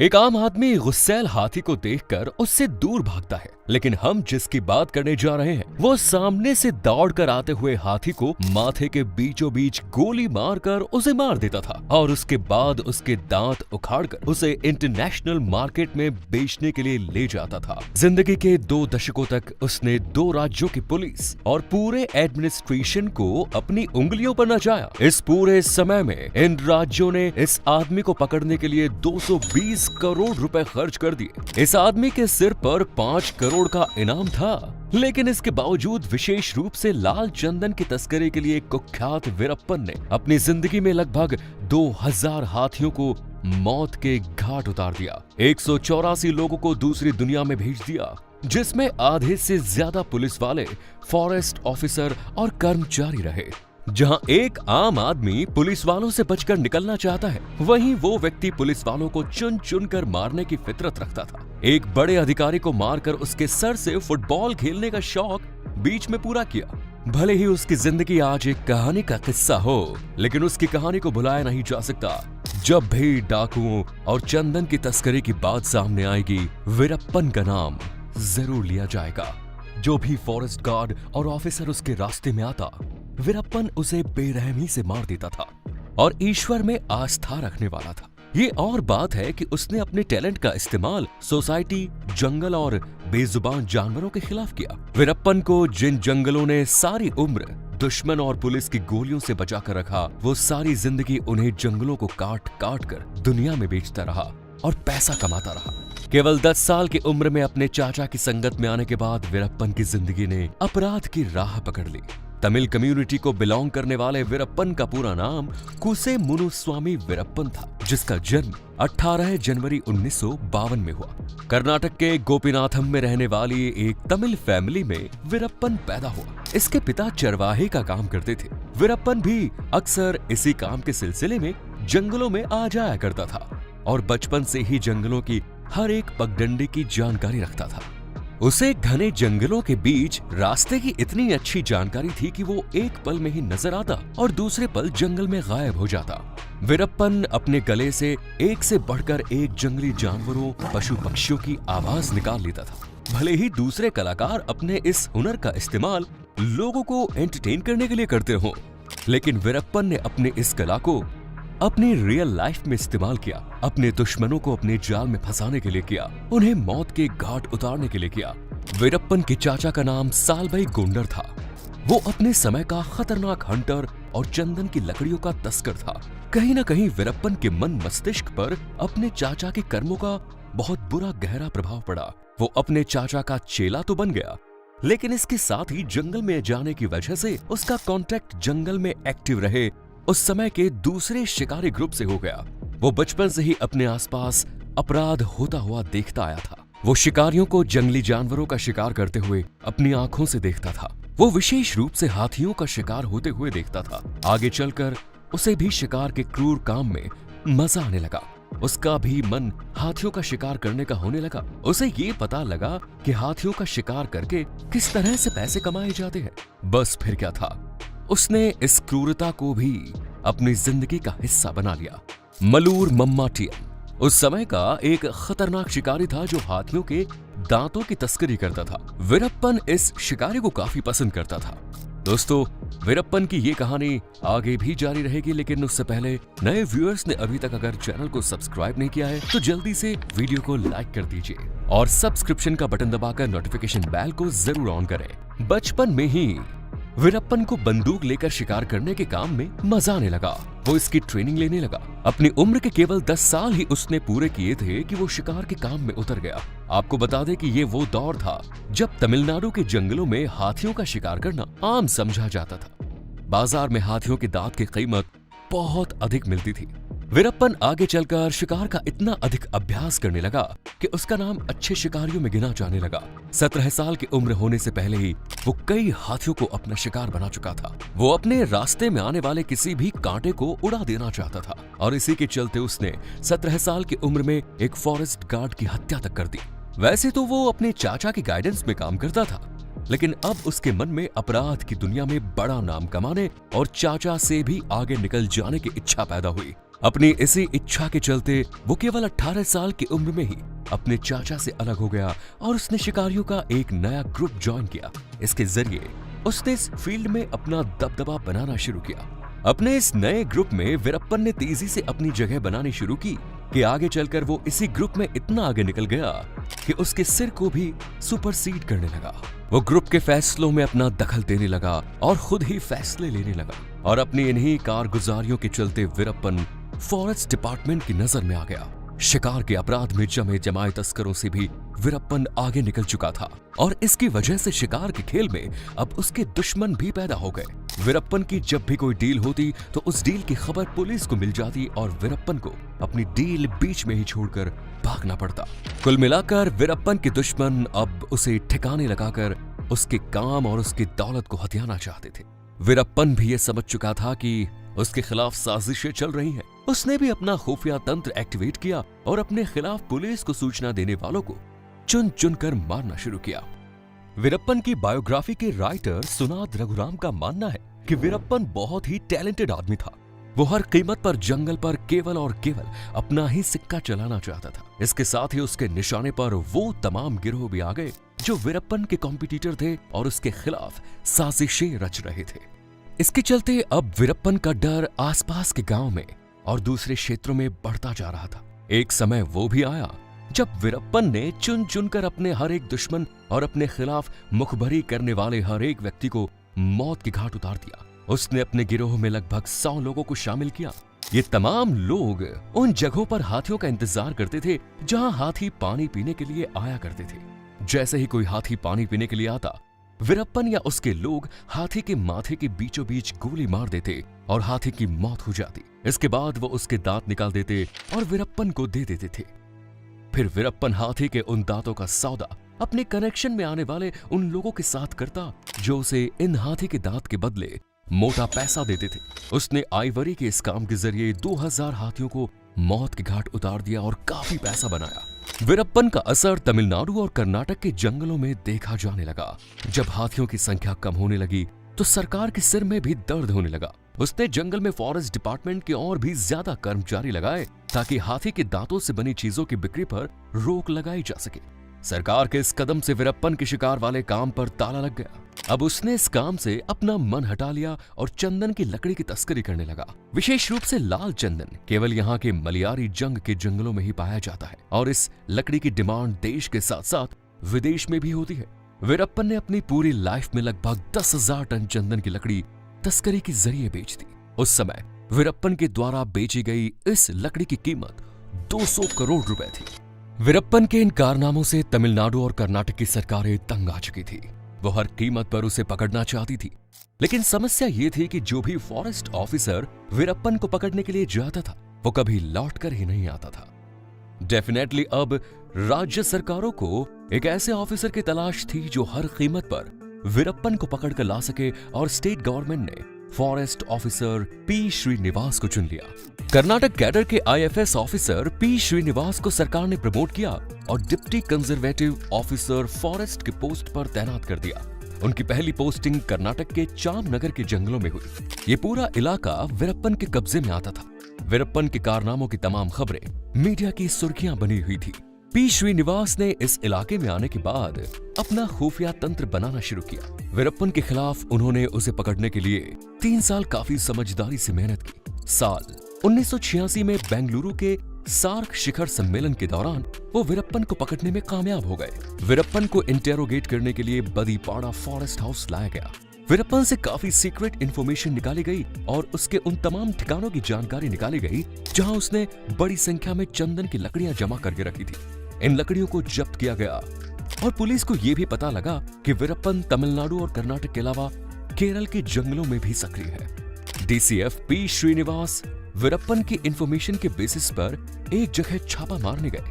एक आम आदमी गुस्सैल हाथी को देखकर उससे दूर भागता है, लेकिन हम जिसकी बात करने जा रहे हैं वो सामने से दौड़कर आते हुए हाथी को माथे के बीचों बीच गोली मारकर उसे मार देता था और उसके बाद उसके दांत उखाड़कर उसे इंटरनेशनल मार्केट में बेचने के लिए ले जाता था। जिंदगी के 2 दशकों तक उसने 2 राज्यों की पुलिस और पूरे एडमिनिस्ट्रेशन को अपनी उंगलियों पर नचाया। इस पूरे समय में इन राज्यों ने इस आदमी को पकड़ने के लिए 220 करोड़ रुपए खर्च कर दिए। इस आदमी के सिर पर 5 करोड़ का इनाम था, लेकिन इसके बावजूद विशेष रूप से लाल चंदन की तस्करी के लिए कुख्यात वीरप्पन ने अपनी जिंदगी में लगभग 2000 हाथियों को मौत के घाट उतार दिया। 184 लोगों को दूसरी दुनिया में भेज दिया, जिसमें आधे से ज्यादा पुलिस वाले, फॉरेस्ट ऑफिसर और कर्मचारी रहे। जहां एक आम आदमी पुलिस वालों से बचकर निकलना चाहता है, वहीं वो व्यक्ति पुलिस वालों को चुन चुन कर मारने की फितरत रखता था। एक बड़े अधिकारी को मारकर उसके सर से फुटबॉल खेलने का शौक बीच में पूरा किया। भले ही उसकी जिंदगी आज एक कहानी का किस्सा हो, लेकिन उसकी कहानी को भुलाया नहीं जा सकता। जब भी डाकुओं और चंदन की तस्करी की बात सामने आएगी, वीरप्पन का नाम जरूर लिया जाएगा। जो भी फॉरेस्ट गार्ड और ऑफिसर उसके रास्ते में आता, वीरप्पन उसे बेरहमी से मार देता था और ईश्वर में आस्था रखने वाला था। ये और बात है कि उसने अपने टैलेंट का इस्तेमाल सोसाइटी, जंगल और बेजुबान जानवरों के खिलाफ किया। वीरप्पन को जिन जंगलों ने सारी उम्र दुश्मन और पुलिस की गोलियों से बचाकर रखा, वो सारी जिंदगी उन्हें जंगलों को काट काट कर दुनिया में बेचता रहा और पैसा कमाता रहा। केवल 10 साल की उम्र में अपने चाचा की संगत में आने के बाद वीरप्पन की जिंदगी ने अपराध की राह पकड़ ली। तमिल कम्युनिटी को बिलोंग करने वाले वीरप्पन का पूरा नाम कुसे मुनुस्वामी वीरप्पन था, जिसका जन्म 18 जनवरी 1952 में हुआ। कर्नाटक के गोपीनाथम में रहने वाली एक तमिल फैमिली में वीरप्पन पैदा हुआ। इसके पिता चरवाहे का काम करते थे। वीरप्पन भी अक्सर इसी काम के सिलसिले में जंगलों में आ जाया करता था और बचपन से ही जंगलों की हर एक पगडंडी की जानकारी रखता था। उसे घने जंगलों के बीच रास्ते की इतनी अच्छी जानकारी थी कि वो एक पल में ही नजर आता और दूसरे पल जंगल में गायब हो जाता। वीरप्पन अपने गले से एक से बढ़कर एक जंगली जानवरों, पशु पक्षियों की आवाज निकाल लेता था। भले ही दूसरे कलाकार अपने इस हुनर का इस्तेमाल लोगों को एंटरटेन करने के लिए करते हों, लेकिन वीरप्पन ने अपने इस कला को अपनी रियल लाइफ में इस्तेमाल किया। अपने दुश्मनों को अपने जाल में फंसाने के लिए किया, उन्हें मौत के घाट उतारने के लिए किया। वीरप्पन के चाचा का नाम सालभाई गोंडर था। वो अपने समय का खतरनाक हंटर और चंदन की लकड़ियों का तस्कर था। कहीं न कहीं वीरप्पन के मन मस्तिष्क पर अपने चाचा के कर्मों का बहुत बुरा गहरा प्रभाव पड़ा। वो अपने चाचा का चेला तो बन गया, लेकिन इसके साथ ही जंगल में जाने की वजह से उसका कॉन्टैक्ट जंगल में एक्टिव रहे उस समय के दूसरे शिकारी ग्रुप से हो गया। वो बचपन से ही अपने आसपास अपराध होता हुआ देखता आया था। वो शिकारियों को जंगली जानवरों का शिकार करते हुए अपनी आंखों से देखता था। वो विशेष रूप से हाथियों का शिकार होते हुए देखता था। आगे चलकर उसे भी शिकार के क्रूर काम में मजा आने लगा। उसका भी मन हाथियों का शिकार करने का होने लगा। उसे ये पता लगा कि हाथियों का शिकार करके किस तरह से पैसे कमाए जाते हैं। बस फिर क्या था, उसने इस क्रूरता को भी अपनी जिंदगी का हिस्सा बना लिया। मलूर मम्माटियन उस समय का एक खतरनाक शिकारी था जो हाथियों के दांतों की तस्करी करता था। वीरप्पन इस शिकारी को काफी पसंद करता था। दोस्तों, वीरप्पन की ये कहानी आगे भी जारी रहेगी, लेकिन उससे पहले नए व्यूअर्स ने अभी तक अगर चैनल को सब्सक्राइब नहीं किया है तो जल्दी से वीडियो को लाइक कर दीजिए और सब्सक्रिप्शन का बटन दबाकर नोटिफिकेशन बेल को जरूर ऑन करें। बचपन में ही वीरप्पन को बंदूक लेकर शिकार करने के काम में मजा आने लगा। वो इसकी ट्रेनिंग लेने लगा। अपनी उम्र के केवल 10 साल ही उसने पूरे किए थे कि वो शिकार के काम में उतर गया। आपको बता दें कि ये वो दौर था जब तमिलनाडु के जंगलों में हाथियों का शिकार करना आम समझा जाता था। बाजार में हाथियों के दांत की कीमत बहुत अधिक मिलती थी। वीरप्पन आगे चलकर शिकार का इतना अधिक अभ्यास करने लगा कि उसका नाम अच्छे शिकारियों में गिना जाने लगा। 17 साल की उम्र होने से पहले ही वो कई हाथियों को अपना शिकार बना चुका था। वो अपने रास्ते में आने वाले किसी भी कांटे को उड़ा देना चाहता था और इसी के चलते उसने 17 साल की उम्र में एक फॉरेस्ट गार्ड की हत्या तक कर दी। वैसे तो वो अपने चाचा की गाइडेंस में काम करता था, लेकिन अब उसके मन में अपराध की दुनिया में बड़ा नाम कमाने और चाचा से भी आगे निकल जाने की इच्छा पैदा हुई। अपनी इसी इच्छा के चलते वो केवल 18 साल की उम्र में ही अपने चाचा से अलग हो गया और उसने शिकारियों का एक नया ग्रुप ज्वाइन किया। इसके जरिए उसने इस फील्ड में अपना दबदबा बनाना शुरू किया। अपने इस नए ग्रुप में वीरप्पन ने तेजी से अपनी जगह बनानी शुरू की कि आगे चलकर वो इसी ग्रुप में इतना आगे निकल गया कि उसके सिर को भी सुपरसीड करने लगा। वो ग्रुप के फैसलों में अपना दखल देने लगा और खुद ही फैसले लेने लगा और अपनी इन्हीं कारगुजारियों के चलते वीरप्पन फॉरेस्ट डिपार्टमेंट की नजर में आ गया। शिकार के अपराध में जमे जमाए तस्करों से भी वीरप्पन आगे निकल चुका था और इसकी वजह से शिकार के खेल में अब उसके दुश्मन भी पैदा हो गए। वीरप्पन की जब भी कोई डील होती तो उस डील की खबर पुलिस को मिल जाती और वीरप्पन को अपनी डील बीच में ही छोड़कर भागना पड़ता। कुल मिलाकर वीरप्पन के दुश्मन अब उसे ठिकाने लगाकर उसके काम और उसकी दौलत को हथियाना चाहते थे। वीरप्पन भी ये समझ चुका था कि उसके खिलाफ साजिशें चल रही हैं। उसने भी अपना खुफिया तंत्र एक्टिवेट किया और अपने खिलाफ पुलिस को सूचना देने वालों को चुन चुन कर मारना शुरू किया। वीरप्पन की बायोग्राफी के राइटर सुनाद रघुराम का मानना है कि वीरप्पन बहुत ही टैलेंटेड आदमी था। वो हर कीमत पर जंगल पर केवल और केवल अपना ही सिक्का चलाना चाहता था। इसके साथ ही उसके निशाने पर वो तमाम गिरोह भी आ गए जो वीरप्पन के कॉम्पिटिटर थे और उसके खिलाफ साजिशें रच रहे थे। इसके चलते अब वीरप्पन का डर आसपास के गांव में और दूसरे क्षेत्रों में बढ़ता जा रहा था। एक समय वो भी आया जब वीरप्पन ने चुन चुनकर अपने हर एक दुश्मन और अपने खिलाफ मुखबरी करने वाले हर एक व्यक्ति को मौत की घाट उतार दिया। उसने अपने गिरोह में लगभग 100 लोगों को शामिल किया। ये तमाम लोग उन जगहों पर हाथियों का इंतजार करते थे जहां हाथी पानी पीने के लिए आया करते थे। जैसे ही कोई हाथी पानी पीने के लिए आता, वीरप्पन या उसके लोग हाथी के माथे के बीचों बीच गोली मार देते और हाथी की मौत हो जाती। इसके बाद वो उसके दांत निकाल देते और वीरप्पन को दे देते थे। फिर वीरप्पन हाथी के उन दांतों का सौदा अपने कनेक्शन में आने वाले उन लोगों के साथ करता जो उसे इन हाथी के दांत के बदले मोटा पैसा देते थे। उसने आइवरी के इस काम के जरिए 2000 हाथियों को मौत की घाट उतार दिया और काफी पैसा बनाया। वीरप्पन का असर तमिलनाडु और कर्नाटक के जंगलों में देखा जाने लगा। जब हाथियों की संख्या कम होने लगी तो सरकार के सिर में भी दर्द होने लगा। उसने जंगल में फॉरेस्ट डिपार्टमेंट के और भी ज्यादा कर्मचारी लगाए ताकि हाथी के दांतों से बनी चीजों की बिक्री पर रोक लगाई जा सके। सरकार के इस कदम से वीरप्पन के शिकार वाले काम पर ताला लग गया। अब उसने इस काम से अपना मन हटा लिया और चंदन की लकड़ी की तस्करी करने लगा। विशेष रूप से लाल चंदन केवल यहाँ के मलियारी जंग के जंगलों में ही पाया जाता है और इस लकड़ी की डिमांड देश के साथ साथ विदेश में भी होती है। वीरप्पन ने अपनी पूरी लाइफ में लगभग 10,000 टन चंदन की लकड़ी तस्करी के जरिए बेच दी। उस समय वीरप्पन के द्वारा बेची गई इस लकड़ी की कीमत 200 करोड़ रुपए थी। वीरप्पन के इन कारनामों से तमिलनाडु और कर्नाटक की सरकारें तंग आ चुकी थी। वो हर कीमत पर उसे पकड़ना चाहती थी, लेकिन समस्या ये थी कि जो भी फॉरेस्ट ऑफिसर वीरप्पन को पकड़ने के लिए जाता था वो कभी लौट कर ही नहीं आता था। डेफिनेटली अब राज्य सरकारों को एक ऐसे ऑफिसर की तलाश थी जो हर कीमत पर वीरप्पन को पकड़ कर ला सके और स्टेट गवर्नमेंट ने फॉरेस्ट ऑफिसर पी श्रीनिवास को चुन लिया। कर्नाटक कैडर के आईएफएस ऑफिसर पी श्रीनिवास को सरकार ने प्रमोट किया और डिप्टी कंजर्वेटिव ऑफिसर फॉरेस्ट की पोस्ट पर तैनात कर दिया। उनकी पहली पोस्टिंग कर्नाटक के चामनगर के जंगलों में हुई। ये पूरा इलाका वीरप्पन के कब्जे में आता था। वीरप्पन के कारनामों की तमाम खबरें मीडिया की सुर्खियां बनी हुई थी। पी श्रीनिवास ने इस इलाके में आने के बाद अपना खुफिया तंत्र बनाना शुरू किया। वीरप्पन के खिलाफ उन्होंने उसे पकड़ने के लिए 3 साल काफी समझदारी से मेहनत की। साल 1986 में बेंगलुरु के सार्क शिखर सम्मेलन के दौरान वो वीरप्पन को पकड़ने में कामयाब हो गए। वीरप्पन को इंटेरोगेट करने के लिए बदीपाड़ा फॉरेस्ट हाउस लाया गया। वीरप्पन से काफी सीक्रेट इंफॉर्मेशन निकाली गई और उसके उन तमाम ठिकानों की जानकारी निकाली गई जहां उसने बड़ी संख्या में चंदन की लकड़ियां जमा करके रखी थी। इन लकड़ियों को जब्त किया गया और पुलिस को यह भी पता लगा कि वीरप्पन तमिलनाडु और कर्नाटक के अलावा केरल के जंगलों में भी सक्रिय है। डीसीएफ पी श्रीनिवास वीरप्पन की इंफॉर्मेशन के बेसिस पर एक जगह छापा मारने गए,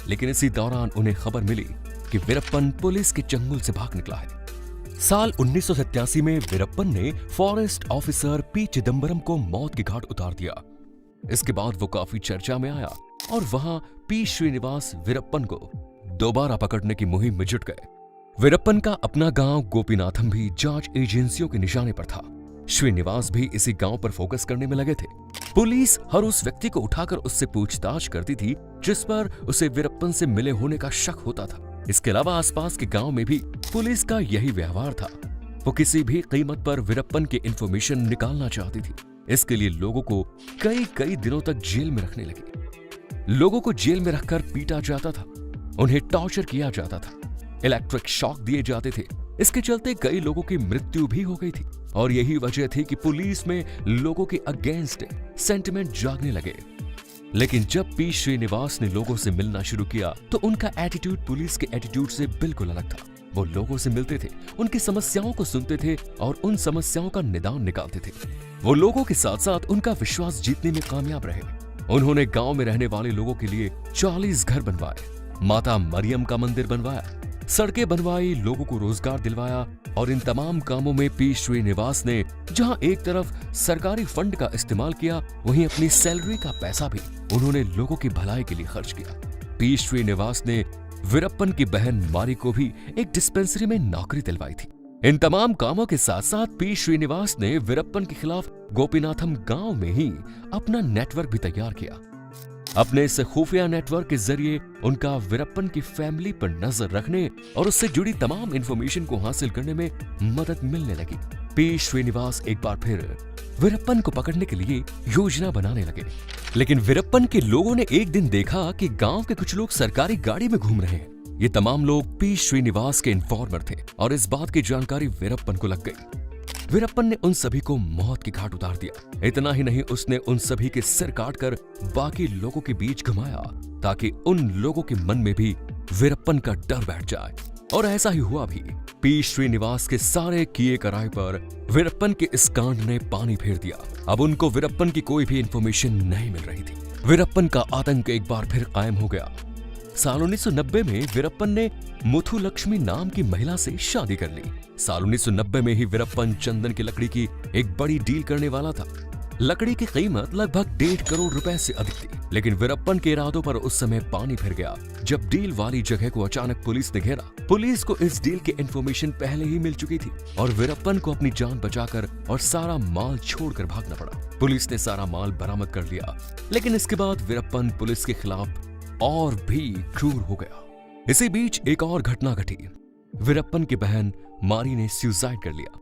लेकिन इसी दौरान उन्हें खबर मिली कि वीरप्पन पुलिस के चंगुल से भाग निकला है। साल 1987 में वीरप्पन ने फॉरेस्ट ऑफिसर पी चिदम्बरम को मौत की घाट उतार दिया। इसके बाद वो काफी चर्चा में आया और वहां पी श्रीनिवास वीरप्पन को दोबारा पकड़ने की मुहिम में जुट गए। वीरप्पन का अपना गांव गोपीनाथम भी जांच एजेंसियों के निशाने पर था। श्रीनिवास भी इसी गांव पर फोकस करने में लगे थे। पुलिस हर उस व्यक्ति को उठाकर उससे पूछताछ करती थी जिस पर उसे वीरप्पन से मिले होने का शक होता था। इसके अलावा आसपास के गांव में भी पुलिस का यही व्यवहार था। वो किसी भी कीमत पर वीरप्पन की इंफॉर्मेशन निकालना चाहती थी। इसके लिए लोगों को कई दिनों तक जेल में रखने लगी। लोगों को जेल में रखकर पीटा जाता था, उन्हें टॉर्चर किया जाता था, इलेक्ट्रिक शॉक दिए जाते थे। इसके चलते कई लोगों की मृत्यु भी हो गई थी और यही वजह थी कि पुलिस में लोगों के अगेंस्ट सेंटिमेंट जागने लगे। लेकिन जब पी श्रीनिवास ने लोगों से मिलना शुरू किया तो उनका एटीट्यूड पुलिस के एटीट्यूड से बिल्कुल अलग था। वो लोगों से मिलते थे, उनकी समस्याओं को सुनते थे और उन समस्याओं का निदान निकालते थे। वो लोगों के साथ साथ उनका विश्वास जीतने में कामयाब रहे। उन्होंने गांव में रहने वाले लोगों के लिए 40 घर बनवाए, माता मरियम का मंदिर बनवाया, सड़कें बनवाई, लोगों को रोजगार दिलवाया और इन तमाम कामों में पी श्रीनिवास ने जहां एक तरफ सरकारी फंड का इस्तेमाल किया, वहीं अपनी सैलरी का पैसा भी उन्होंने लोगों की भलाई के लिए खर्च किया। पी श्रीनिवास ने वीरप्पन की बहन मारी को भी एक डिस्पेंसरी में नौकरी दिलवाई थी। इन तमाम कामों के साथ साथ पी श्रीनिवास ने वीरप्पन के खिलाफ गोपीनाथम गांव में ही अपना नेटवर्क भी तैयार किया। अपने इस खुफिया नेटवर्क के जरिए उनका वीरप्पन की फैमिली पर नजर रखने और उससे जुड़ी तमाम इंफॉर्मेशन को हासिल करने में मदद मिलने लगी। पी श्रीनिवास एक बार फिर वीरप्पन को पकड़ने के लिए योजना बनाने लगे। लेकिन वीरप्पन के लोगों ने एक दिन देखा कि गांव के कुछ लोग सरकारी गाड़ी में घूम रहे हैं। ये तमाम लोग पी श्रीनिवास के इन्फॉर्मर थे और इस बात की जानकारी वीरप्पन को लग गई। वीरप्पन ने उन सभी को मौत की घाट उतार दिया। इतना ही नहीं, उसने उन सभी के सिर काटकर बाकी लोगों के बीच घुमाया ताकि उन लोगों के मन में भी वीरप्पन का डर बैठ जाए। और ऐसा ही हुआ भी। पी श्रीनिवास के सारे किए कराए पर वीरप्पन के इस कांड ने पानी फेर दिया। अब उनको वीरप्पन की कोई भी इंफॉर्मेशन नहीं मिल रही थी। वीरप्पन का आतंक एक बार फिर कायम हो गया। साल 1990 में वीरप्पन ने मुथुलक्ष्मी नाम की महिला से शादी कर ली। साल 1990 में ही वीरप्पन चंदन की लकड़ी की एक बड़ी डील करने वाला था। लकड़ी की कीमत लगभग 1.5 करोड़ रुपए से अधिक थी। लेकिन वीरप्पन के इरादों पर उस समय पानी फिर गया जब डील वाली जगह को अचानक पुलिस ने घेरा। पुलिस को इस डील की इंफॉर्मेशन पहले ही मिल चुकी थी और वीरप्पन को अपनी जान बचाकर और सारा माल छोड़कर भागना पड़ा। पुलिस ने सारा माल बरामद कर लिया, लेकिन इसके बाद वीरप्पन पुलिस के खिलाफ और भी क्रूर हो गया। इसी बीच एक और घटना घटी। वीरप्पन की बहन मारी ने सुसाइड कर लिया।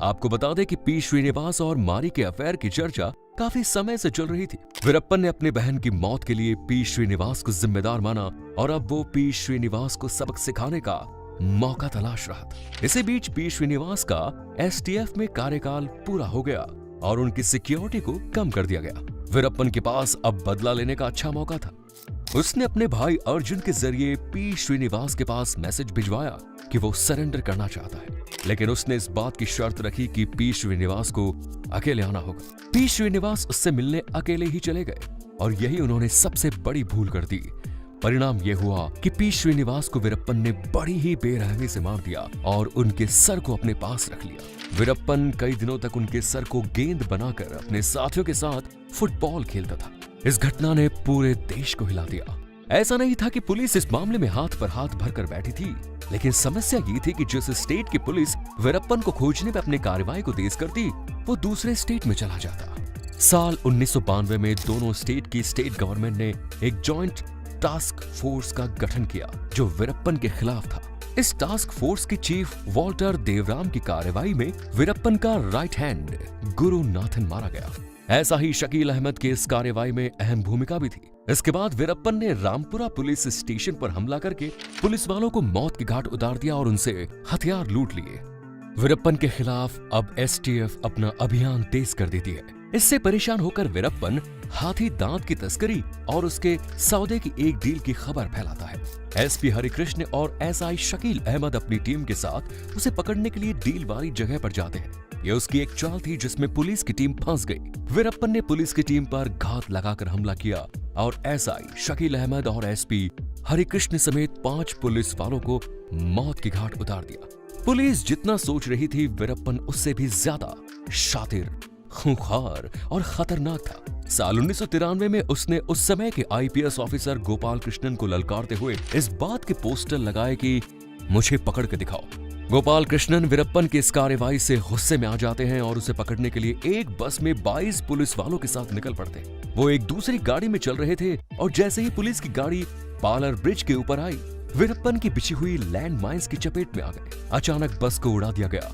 आपको बता दें कि पी श्रीनिवास और मारी के अफेयर की चर्चा काफी समय से चल रही थी। वीरप्पन ने अपने बहन की मौत के लिए पी श्रीनिवास को जिम्मेदार माना और अब वो पी श्रीनिवास को सबक सिखाने का मौका तलाश रहा था। इसी बीच पी श्रीनिवास का एसटीएफ में कार्यकाल पूरा हो गया और उनकी सिक्योरिटी को कम कर दिया गया। वीरप्पन के पास अब बदला लेने का अच्छा मौका था। उसने अपने भाई अर्जुन के जरिए पी श्रीनिवास के पास मैसेज भिजवाया कि वो सरेंडर करना चाहता है, लेकिन उसने इस बात की शर्त रखी कि पी श्रीनिवास को अकेले आना होगा। पी श्रीनिवास उससे मिलने अकेले ही चले गए और यही उन्होंने सबसे बड़ी भूल कर दी। परिणाम यह हुआ कि पी श्रीनिवास को वीरप्पन ने बड़ी ही बेरहमी से मार दिया और उनके सर को अपने पास रख लिया। वीरप्पन कई दिनों तक उनके सर को गेंद बनाकर अपने साथियों के साथ फुटबॉल खेलता था। इस घटना ने पूरे देश को हिला दिया। ऐसा नहीं था कि पुलिस इस मामले में हाथ पर हाथ भरकर बैठी थी, लेकिन समस्या ये थी कि जिस स्टेट की पुलिस वीरप्पन को खोजने में अपनी कार्रवाई को तेज करती, वो दूसरे स्टेट में चला जाता। साल 1992 में दोनों स्टेट की स्टेट गवर्नमेंट ने एक जॉइंट टास्क फोर्स का गठन किया जो वीरप्पन के खिलाफ था। इस टास्क फोर्स के चीफ वॉल्टर देवराम की कार्रवाई में वीरप्पन का राइट हैंड गुरुनाथन मारा गया। ऐसा ही शकील अहमद के इस कार्रवाई में अहम भूमिका भी थी। इसके बाद वीरप्पन ने रामपुरा पुलिस स्टेशन पर हमला करके पुलिस वालों को मौत की घाट उतार दिया और उनसे हथियार लूट लिए। वीरप्पन के खिलाफ अब एसटीएफ अपना अभियान तेज कर देती है। इससे परेशान होकर वीरप्पन हाथी दांत की तस्करी और उसके सौदे की एक डील की खबर फैलाता है। एसपी हरिकृष्ण और एसआई शकील अहमद अपनी टीम के साथ उसे पकड़ने के लिए डील वाली जगह पर जाते हैं। ये उसकी एक चाल थी जिसमें पुलिस की टीम फंस गई। वीरप्पन ने पुलिस की टीम पर घात लगाकर हमला किया और एसआई शकील अहमद और एसपी हरिकृष्ण समेत 5 पुलिस वालों को मौत की घाट उतार दिया। पुलिस जितना सोच रही थी, वीरप्पन उससे भी ज्यादा शातिर, खूंखार और खतरनाक था। साल 1993 में उसने उस समय के आईपीएस ऑफिसर गोपाल कृष्णन को ललकारते हुए इस बात के पोस्टर लगाए कि मुझे पकड़ के दिखाओ। गोपाल कृष्णन वीरप्पन की इस कार्रवाई से गुस्से में आ जाते हैं और उसे पकड़ने के लिए एक बस में 22 पुलिस वालों के साथ निकल पड़ते हैं। वो एक दूसरी गाड़ी में चल रहे थे और जैसे ही पुलिस की गाड़ी पालर ब्रिज के ऊपर आई, वीरप्पन की बिछी हुई लैंड माइंस की चपेट में आ गए। अचानक बस को उड़ा दिया गया।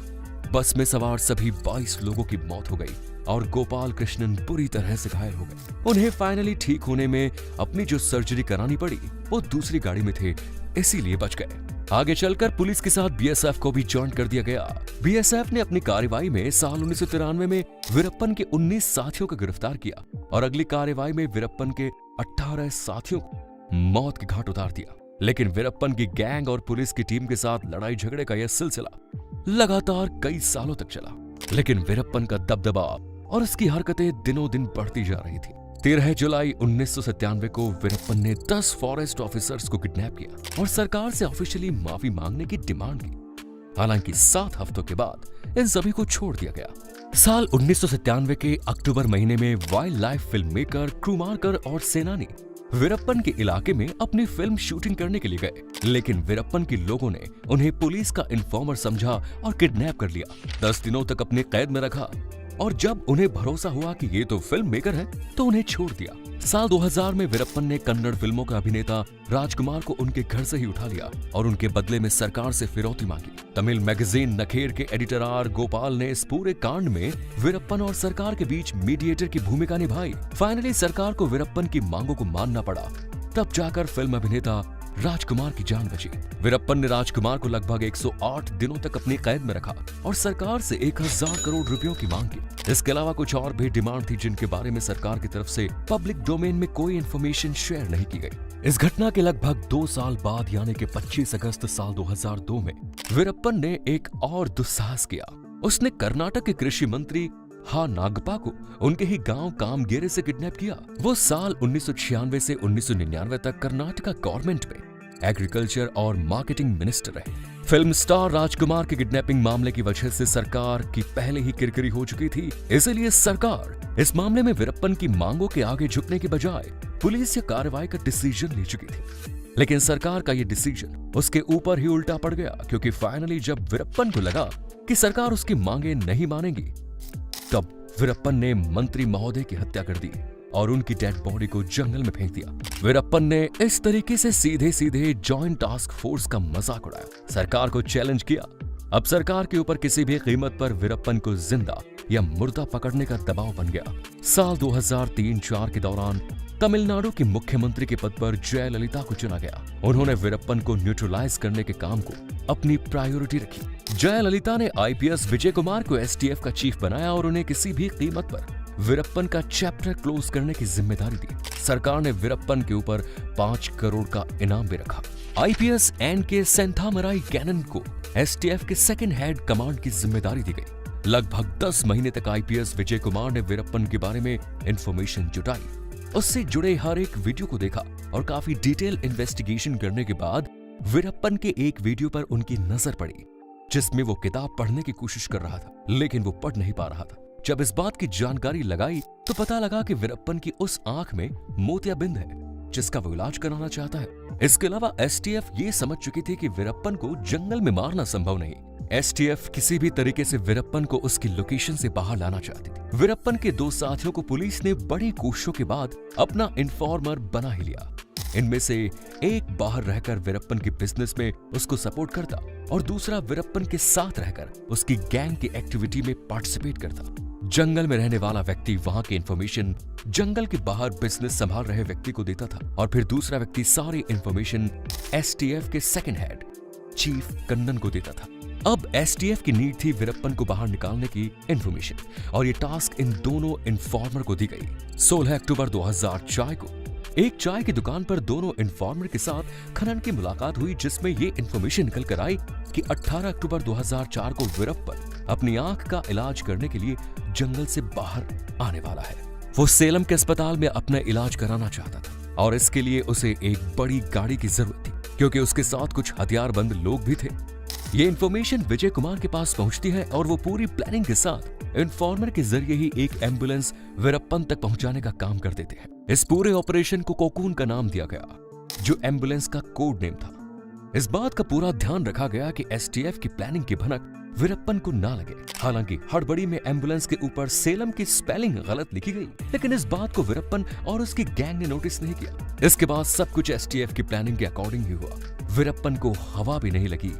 बस में सवार सभी 22 लोगों की मौत हो गई और गोपाल कृष्णन बुरी तरह से घायल हो गए। उन्हें फाइनली ठीक होने में अपनी जो सर्जरी करानी पड़ी वो दूसरी गाड़ी में थे, इसीलिए बच गए। आगे चलकर पुलिस के साथ बीएसएफ को भी ज्वाइन कर दिया गया। बीएसएफ ने अपनी कार्रवाई में साल 1993 में वीरप्पन के 19 साथियों को गिरफ्तार किया और अगली कार्रवाई में वीरप्पन के 18 साथियों को मौत के घाट उतार दिया। लेकिन वीरप्पन की गैंग और पुलिस की टीम के साथ लड़ाई झगड़े का यह सिलसिला लगातार कई सालों तक चला। लेकिन वीरप्पन का दबदबा और उसकी हरकतें दिनों दिन बढ़ती जा रही थी। 13 जुलाई 1997 को वीरप्पन ने 10 फॉरेस्ट ऑफिसर्स को किडनैप किया और सरकार से ऑफिशियली माफी मांगने की डिमांड की। हालांकि 7 हफ्तों के बाद इन सभी को छोड़ दिया गया। साल 1997 के अक्टूबर महीने में wild life film maker, crew marker और सेनानी वीरप्पन के इलाके में अपनी फिल्म शूटिंग करने के लिए गए। लेकिन वीरप्पन के लोगों ने उन्हें पुलिस का इन्फॉर्मर समझा और किडनैप कर लिया। 10 दिनों तक अपने कैद में रखा और जब उन्हें भरोसा हुआ कि ये तो फिल्म मेकर है तो उन्हें छोड़ दिया। साल 2000 में वीरप्पन ने कन्नड़ फिल्मों का अभिनेता राजकुमार को उनके घर से ही उठा लिया और उनके बदले में सरकार से फिरौती मांगी। तमिल मैगजीन नखेर के एडिटर आर गोपाल ने इस पूरे कांड में वीरप्पन और सरकार के बीच मीडिएटर की भूमिका निभाई। फाइनली सरकार को वीरप्पन की मांगों को मानना पड़ा, तब जाकर फिल्म अभिनेता राजकुमार की जान बची। वीरप्पन ने राजकुमार को लगभग 108 दिनों तक अपनी कैद में रखा और सरकार से 1000 करोड़ रुपयों की मांग की। इसके अलावा कुछ और भी डिमांड थी जिनके बारे में सरकार की तरफ से पब्लिक डोमेन में कोई इन्फॉर्मेशन शेयर नहीं की गई। इस घटना के लगभग 2 साल बाद यानी कि 25 अगस्त साल 2002 में वीरप्पन ने एक और दुस्साहस किया। उसने कर्नाटक के कृषि मंत्री नागप्पा को उनके ही गांव कामगेरे से किडनैप किया। वो साल 1996 से 1999 तक कर्नाटका गवर्नमेंट में एग्रीकल्चर और मार्केटिंग मिनिस्टर रहे। फिल्म स्टार राजकुमार के किडनैपिंग मामले की वजह से सरकार की पहले ही किरकिरी हो चुकी थी, इसलिए सरकार इस मामले में वीरप्पन की मांगों के आगे झुकने के बजाय पुलिस या कार्रवाई का डिसीजन ले चुकी थी। लेकिन सरकार का ये डिसीजन उसके ऊपर ही उल्टा पड़ गया, क्योंकि फाइनली जब वीरप्पन को लगा कि सरकार उसकी मांगे नहीं मानेगी, तब वीरप्पन ने मंत्री महोदय की हत्या कर दी और उनकी डेड बॉडी को जंगल में फेंक दिया। वीरप्पन ने इस तरीके से सीधे सीधे जॉइंट टास्क फोर्स का मजाक उड़ाया, सरकार को चैलेंज किया। अब सरकार के ऊपर किसी भी कीमत पर वीरप्पन को जिंदा या मुर्दा पकड़ने का दबाव बन गया। साल 2003-04 के दौरान तमिलनाडु की मुख्यमंत्री के पद पर जयललिता को चुना गया। उन्होंने वीरप्पन को न्यूट्रलाइज करने के काम को अपनी प्रायोरिटी रखी। जयललिता ने आईपीएस विजय कुमार को एसटीएफ का चीफ बनाया और उन्हें किसी भी कीमत पर वीरप्पन का चैप्टर क्लोज करने की जिम्मेदारी दी। सरकार ने वीरप्पन के ऊपर 5 करोड़ का इनाम भी रखा। IPS N K. सेंथामराई कैनन को एसटीएफ के सेकंड हेड कमांड की जिम्मेदारी दी गई। लगभग 10 महीने तक आईपीएस विजय कुमार ने वीरप्पन के बारे में इंफॉर्मेशन जुटाई, उससे जुड़े हर एक वीडियो को देखा और काफी डिटेल इन्वेस्टिगेशन करने के बाद वीरप्पन के एक वीडियो पर उनकी नजर पड़ी, जिसमें वो किताब पढ़ने की कोशिश कर रहा था, लेकिन वो पढ़ नहीं पा रहा था। जब इस बात की जानकारी लगाई तो पता लगा कि वीरप्पन की उस आंख में मोतियाबिंद है, जिसका वो इलाज कराना चाहता है। इसके अलावा एसटीएफ ये समझ चुकी थी कि वीरप्पन को जंगल में मारना संभव नहीं। एसटीएफ किसी भी तरीके से वीरप्पन को उसकी लोकेशन से बाहर लाना चाहती थी। वीरप्पन के 2 साथियों को पुलिस ने बड़ी कोशिशों के बाद अपना इन्फॉर्मर बना ही लिया। इनमें से एक बाहर रहकर वीरप्पन के बिजनेस में उसको सपोर्ट करता और दूसरा वीरप्पन के साथ रहकर उसकी गैंग की एक्टिविटी में पार्टिसिपेट करता। जंगल में रहने वाला व्यक्ति वहां की इंफॉर्मेशन जंगल के बाहर बिजनेस संभाल रहे व्यक्ति को देता था और फिर दूसरा व्यक्ति सारी इंफॉर्मेशन एसटीएफ के सेकंड हेड चीफ कन्नन को देता था। अब एसटीएफ की नीड थी वीरप्पन को बाहर निकालने की इंफॉर्मेशन और ये टास्क इन दोनों इन्फॉर्मर को दी गई। 16 अक्टूबर 2004 को एक चाय की दुकान पर दोनों इन्फॉर्मर के साथ खनन की मुलाकात हुई, जिसमें ये इंफॉर्मेशन निकल कर आई कि 18 अक्टूबर 2004 को वीरप्पन अपनी आंख का इलाज करने के लिए जंगल से बाहर आने वाला है। वो सेलम के अस्पताल में अपना इलाज कराना चाहता था और इसके लिए उसे एक बड़ी गाड़ी की जरूरत थी, क्योंकि उसके साथ कुछ हथियारबंद लोग भी थे। ये इंफॉर्मेशन विजय कुमार के पास पहुंचती है और वो पूरी प्लानिंग के साथ इन्फॉर्मर के जरिए ही एक एम्बुलेंस वीरप्पन तक पहुंचाने का काम कर देते हैं। इस पूरे ऑपरेशन को कोकून का नाम दिया गया, जो एम्बुलेंस का कोड नेम था। इस बात का पूरा ध्यान रखा गया कि एसटीएफ की प्लानिंग की भनक वीरप्पन को ना लगे। हालांकि हड़बड़ी में एम्बुलेंस के ऊपर सेलम की स्पेलिंग गलत लिखी गई, लेकिन इस बात को वीरप्पन और उसकी गैंग ने नोटिस नहीं किया। इसके बाद सब कुछ एसटीएफ की प्लानिंग के अकॉर्डिंग ही हुआ। वीरप्पन को हवा भी नहीं लगी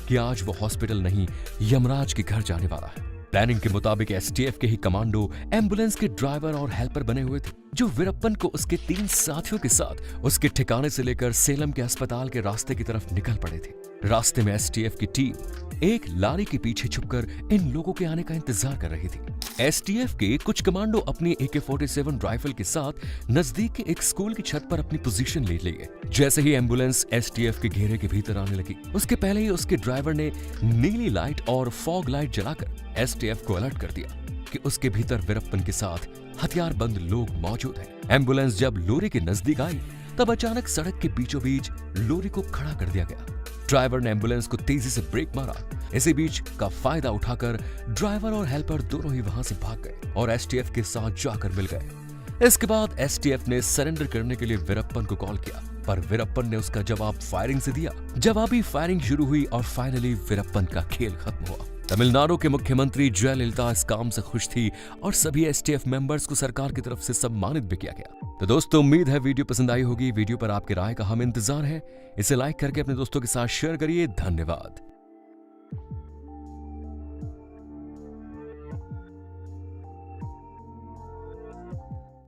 कि आज वो हॉस्पिटल नहीं यमराज के घर जाने वाला है। प्लानिंग के मुताबिक एसटीएफ के ही कमांडो एम्बुलेंस के ड्राइवर और हेल्पर बने हुए थे, जो वीरप्पन को उसके 3 साथियों के साथ उसके ठिकाने से लेकर सेलम के अस्पताल के रास्ते की तरफ निकल पड़े थे। रास्ते में एसटीएफ की टीम एक लारी के पीछे छुपकर इन लोगों के आने का इंतजार कर रही थी। एसटीएफ के कुछ कमांडो अपनी AK-47 राइफल के साथ नजदीक के एक स्कूल की छत पर अपनी पोजीशन ले लिए। जैसे ही एम्बुलेंस एसटीएफ के घेरे के भीतर आने लगी, उसके पहले ही उसके ड्राइवर ने नीली लाइट और फॉग लाइट जलाकर एसटीएफ को अलर्ट कर दिया कि उसके भीतर वीरप्पन के साथ हथियारबंद लोग मौजूद हैं। एम्बुलेंस जब लोरी के नजदीक आई, तब अचानक सड़क के बीचों बीच लोरी को खड़ा कर दिया गया। ड्राइवर ने एम्बुलेंस को तेजी से ब्रेक मारा। इसी बीच का फायदा उठाकर ड्राइवर और हेल्पर दोनों ही वहां से भाग गए और एसटीएफ के साथ जाकर मिल गए। इसके बाद एसटीएफ ने सरेंडर करने के लिए वीरप्पन को कॉल किया, पर वीरप्पन ने उसका जवाब फायरिंग से दिया। जवाबी फायरिंग शुरू हुई और फाइनली वीरप्पन का खेल खत्म हुआ। तमिलनाडु के मुख्यमंत्री जयललिता इस काम से खुश थी और सभी एसटीएफ मेंबर्स को सरकार की तरफ से सम्मानित भी किया गया। तो दोस्तों, उम्मीद है वीडियो पसंद आई होगी। वीडियो पर आपकी राय का हमें इंतजार है। इसे लाइक करके अपने दोस्तों के साथ शेयर करिए। धन्यवाद।